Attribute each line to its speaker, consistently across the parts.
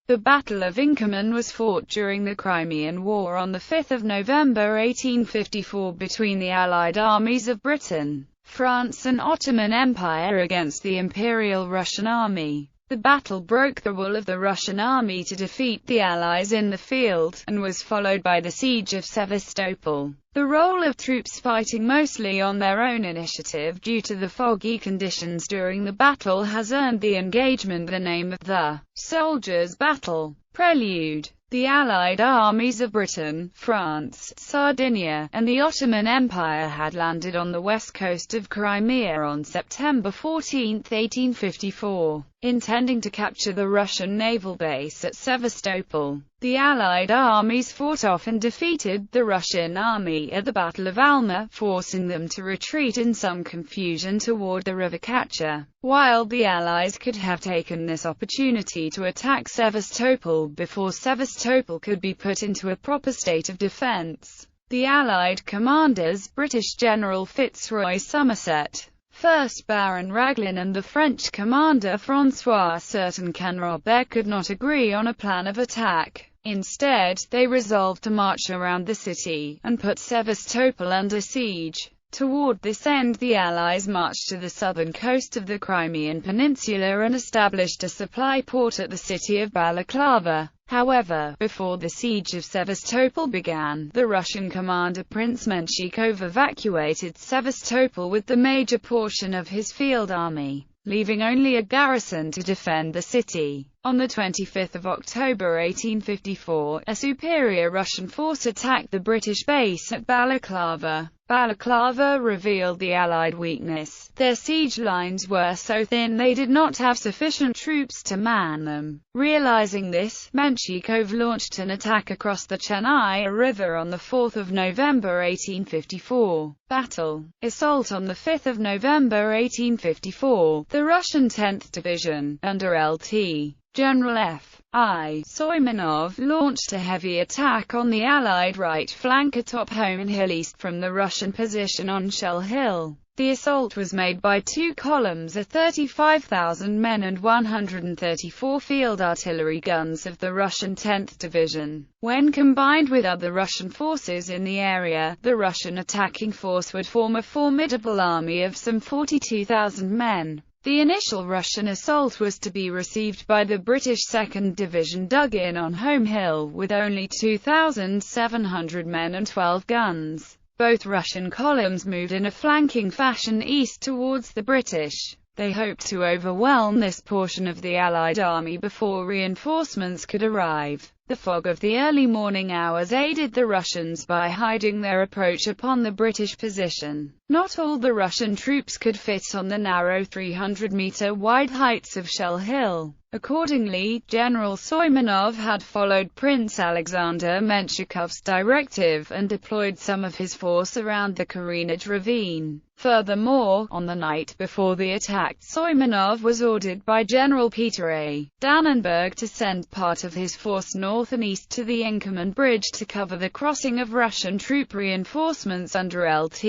Speaker 1: The Battle of Inkerman was fought during the Crimean War on 5 November 1854 between the Allied armies of Britain, France and Ottoman Empire against the Imperial Russian Army. The battle broke the will of the Russian army to defeat the Allies in the field, and was followed by the siege of Sevastopol. The role of troops fighting mostly on their own initiative due to the foggy conditions during the battle has earned the engagement the name of the Soldiers' Battle. Prelude. The Allied armies of Britain, France, Sardinia, and the Ottoman Empire had landed on the west coast of Crimea on September 14, 1854, intending to capture the Russian naval base at Sevastopol. The Allied armies fought off and defeated the Russian army at the Battle of Alma, forcing them to retreat in some confusion toward the river Kacha. While the Allies could have taken this opportunity to attack Sevastopol before Sevastopol could be put into a proper state of defense, the Allied commanders, British General Fitzroy Somerset, 1st Baron Raglan and the French commander François Certain-Canrobert could not agree on a plan of attack. Instead, they resolved to march around the city, and put Sevastopol under siege. Toward this end the Allies marched to the southern coast of the Crimean Peninsula and established a supply port at the city of Balaclava. However, before the siege of Sevastopol began, the Russian commander Prince Menshikov evacuated Sevastopol with the major portion of his field army, leaving only a garrison to defend the city. On 25 October 1854, a superior Russian force attacked the British base at Balaclava. Balaclava revealed the Allied weakness. Their siege lines were so thin they did not have sufficient troops to man them. Realizing this, Menshikov launched an attack across the Chennai River on 4 November 1854. Battle. Assault on 5 November 1854. The Russian 10th Division, under Lt. General F.I. Soimanov, launched a heavy attack on the Allied right flank atop Homan Hill east from the Russian position on Shell Hill. The assault was made by two columns of 35,000 men and 134 field artillery guns of the Russian 10th Division. When combined with other Russian forces in the area, the Russian attacking force would form a formidable army of some 42,000 men. The initial Russian assault was to be received by the British 2nd Division dug in on Home Hill with only 2,700 men and 12 guns. Both Russian columns moved in a flanking fashion east towards the British. They hoped to overwhelm this portion of the Allied army before reinforcements could arrive. The fog of the early morning hours aided the Russians by hiding their approach upon the British position. Not all the Russian troops could fit on the narrow 300-meter wide heights of Shell Hill. Accordingly, General Soimanov had followed Prince Alexander Menshikov's directive and deployed some of his force around the Karinaj ravine. Furthermore, on the night before the attack, Soimanov was ordered by General Peter A. Dannenberg to send part of his force north and east to the Inkerman Bridge to cover the crossing of Russian troop reinforcements under Lt.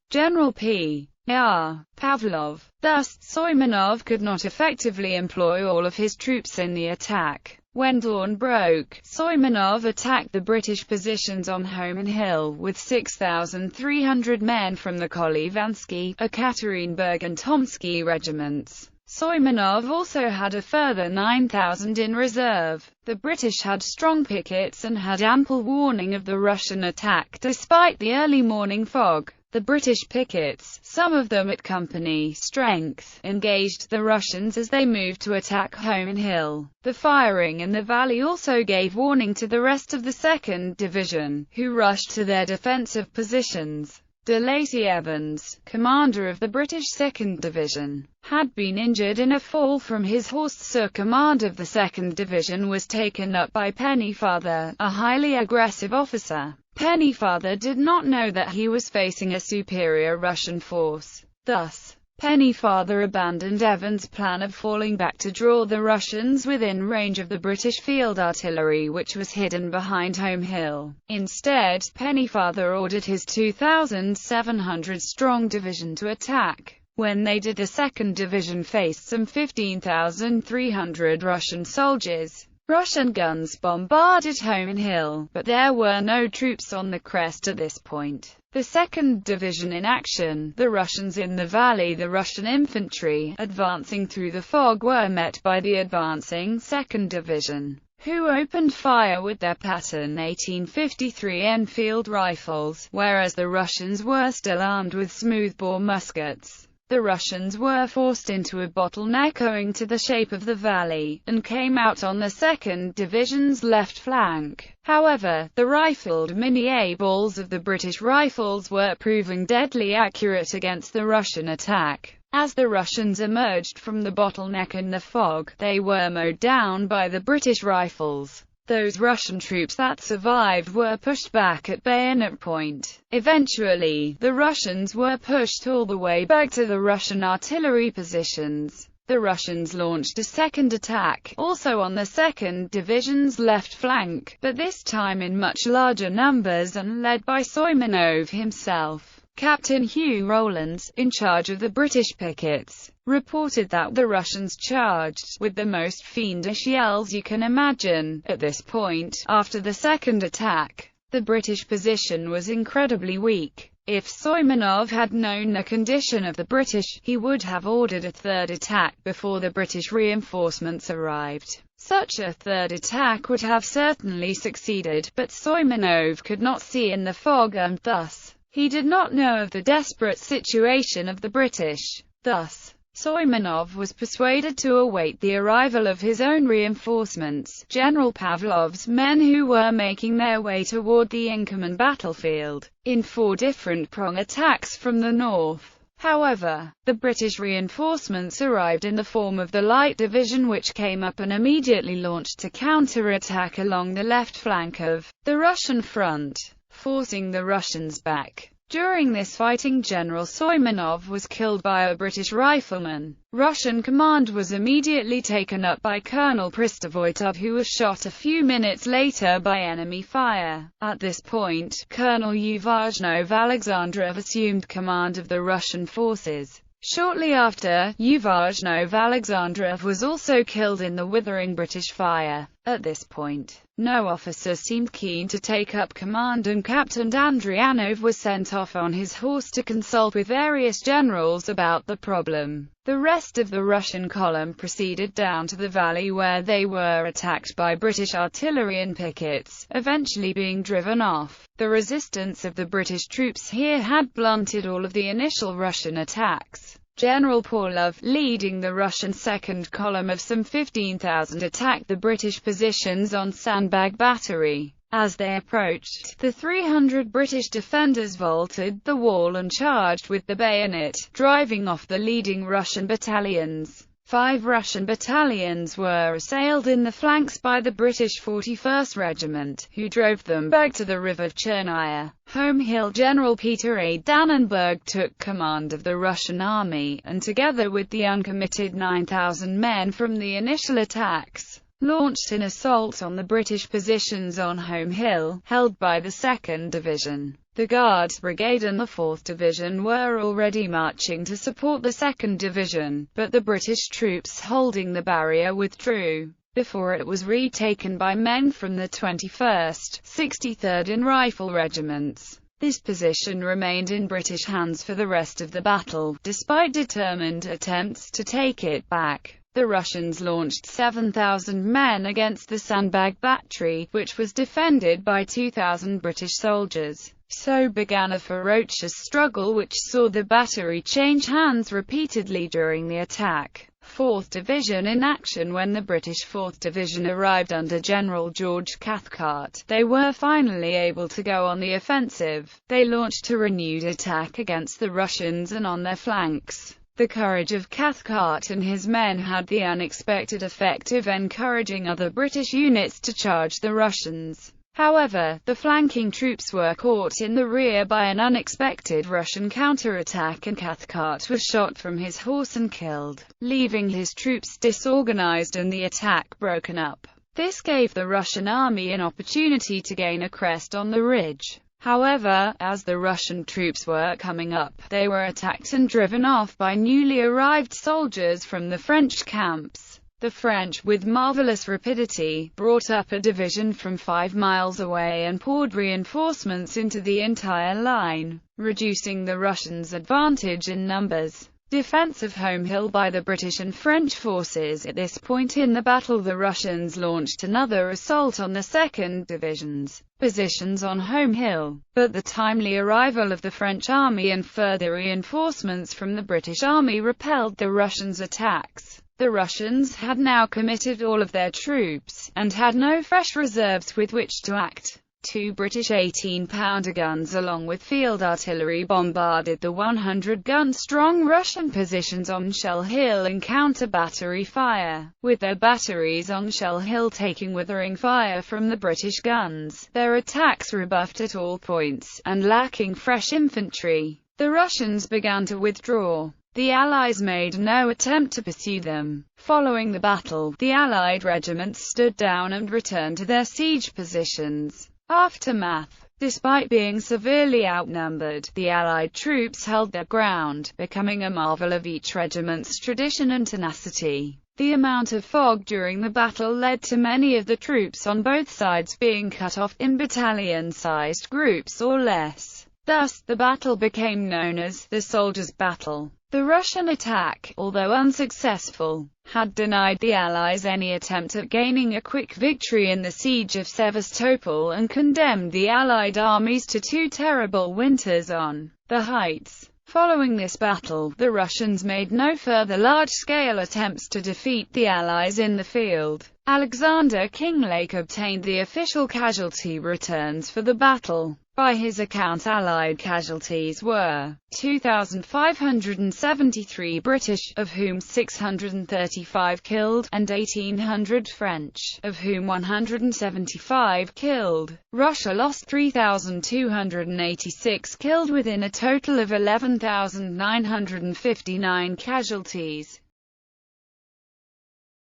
Speaker 1: General P. R. Pavlov. Thus, Soimanov could not effectively employ all of his troops in the attack. When dawn broke, Soimanov attacked the British positions on Homan Hill with 6,300 men from the Kolivansky, Ekaterinburg and Tomsky regiments. Soimanov also had a further 9,000 in reserve. The British had strong pickets and had ample warning of the Russian attack despite the early morning fog. The British pickets, some of them at company strength, engaged the Russians as they moved to attack Homan Hill. The firing in the valley also gave warning to the rest of the 2nd Division, who rushed to their defensive positions. De Lacy Evans, commander of the British 2nd Division, had been injured in a fall from his horse. Sir Command of the 2nd Division was taken up by Pennyfather, a highly aggressive officer. Pennyfather did not know that he was facing a superior Russian force. Thus, Pennyfather abandoned Evans' plan of falling back to draw the Russians within range of the British field artillery which was hidden behind Home Hill. Instead, Pennyfather ordered his 2,700-strong division to attack. When they did, the 2nd Division faced some 15,300 Russian soldiers. Russian guns bombarded Home Hill, but there were no troops on the crest at this point. The 2nd Division in action, the Russians in the valley. The Russian infantry, advancing through the fog, were met by the advancing 2nd Division, who opened fire with their pattern 1853 Enfield rifles, whereas the Russians were still armed with smoothbore muskets. The Russians were forced into a bottleneck owing to the shape of the valley, and came out on the 2nd Division's left flank. However, the rifled mini-A balls of the British rifles were proving deadly accurate against the Russian attack. As the Russians emerged from the bottleneck in the fog, they were mowed down by the British rifles. Those Russian troops that survived were pushed back at bayonet point. Eventually, the Russians were pushed all the way back to the Russian artillery positions. The Russians launched a second attack, also on the 2nd Division's left flank, but this time in much larger numbers and led by Soimenov himself. Captain Hugh Rowlands, in charge of the British pickets, reported that the Russians charged with the most fiendish yells you can imagine. At this point, after the second attack, the British position was incredibly weak. If Soimenov had known the condition of the British, he would have ordered a third attack before the British reinforcements arrived. Such a third attack would have certainly succeeded, but Soimenov could not see in the fog and thus, he did not know of the desperate situation of the British. Thus, Soimenov was persuaded to await the arrival of his own reinforcements, General Pavlov's men, who were making their way toward the Inkerman battlefield, in 4 different prong attacks from the north. However, the British reinforcements arrived in the form of the Light Division, which came up and immediately launched a counter-attack along the left flank of the Russian front, forcing the Russians back. During this fighting, General Soimenov was killed by a British rifleman. Russian command was immediately taken up by Colonel Pristovoitov, who was shot a few minutes later by enemy fire. At this point, Colonel Yuzhno Alexandrov assumed command of the Russian forces. Shortly after, Yuzhno Alexandrov was also killed in the withering British fire. At this point, no officer seemed keen to take up command, and Captain Andrianov was sent off on his horse to consult with various generals about the problem. The rest of the Russian column proceeded down to the valley, where they were attacked by British artillery and pickets, eventually being driven off. The resistance of the British troops here had blunted all of the initial Russian attacks. General Pavlov, leading the Russian second column of some 15,000, attacked the British positions on Sandbag Battery. As they approached, the 300 British defenders vaulted the wall and charged with the bayonet, driving off the leading Russian battalions. 5 Russian battalions were assailed in the flanks by the British 41st Regiment, who drove them back to the river Chernaya. Home Hill General Peter A. Dannenberg took command of the Russian army, and together with the uncommitted 9,000 men from the initial attacks, launched an assault on the British positions on Home Hill, held by the 2nd Division. The Guards Brigade and the 4th Division were already marching to support the 2nd Division, but the British troops holding the barrier withdrew before it was retaken by men from the 21st, 63rd and Rifle Regiments. This position remained in British hands for the rest of the battle, despite determined attempts to take it back. The Russians launched 7,000 men against the Sandbag Battery, which was defended by 2,000 British soldiers. So began a ferocious struggle which saw the battery change hands repeatedly during the attack. 4th Division in action. When the British 4th Division arrived under General George Cathcart, they were finally able to go on the offensive. They launched a renewed attack against the Russians and on their flanks. The courage of Cathcart and his men had the unexpected effect of encouraging other British units to charge the Russians. However, the flanking troops were caught in the rear by an unexpected Russian counterattack, and Cathcart was shot from his horse and killed, leaving his troops disorganized and the attack broken up. This gave the Russian army an opportunity to gain a crest on the ridge. However, as the Russian troops were coming up, they were attacked and driven off by newly arrived soldiers from the French camps. The French, with marvelous rapidity, brought up a division from 5 miles away and poured reinforcements into the entire line, reducing the Russians' advantage in numbers. Defense of Home Hill by the British and French forces. At this point in the battle, the Russians launched another assault on the 2nd Division's positions on Home Hill, but the timely arrival of the French army and further reinforcements from the British army repelled the Russians' attacks. The Russians had now committed all of their troops, and had no fresh reserves with which to act. 2 British 18-pounder guns along with field artillery bombarded the 100-gun-strong Russian positions on Shell Hill in counter-battery fire, with their batteries on Shell Hill taking withering fire from the British guns, their attacks rebuffed at all points, and lacking fresh infantry. The Russians began to withdraw. The Allies made no attempt to pursue them. Following the battle, the Allied regiments stood down and returned to their siege positions. Aftermath. Despite being severely outnumbered, the Allied troops held their ground, becoming a marvel of each regiment's tradition and tenacity. The amount of fog during the battle led to many of the troops on both sides being cut off in battalion-sized groups or less. Thus, the battle became known as the Soldiers' Battle. The Russian attack, although unsuccessful, had denied the Allies any attempt at gaining a quick victory in the siege of Sevastopol and condemned the Allied armies to 2 terrible winters on the heights. Following this battle, the Russians made no further large-scale attempts to defeat the Allies in the field. Alexander Kinglake obtained the official casualty returns for the battle. By his account, Allied casualties were 2,573 British, of whom 635 killed, and 1,800 French, of whom 175 killed. Russia lost 3,286 killed within a total of 11,959 casualties.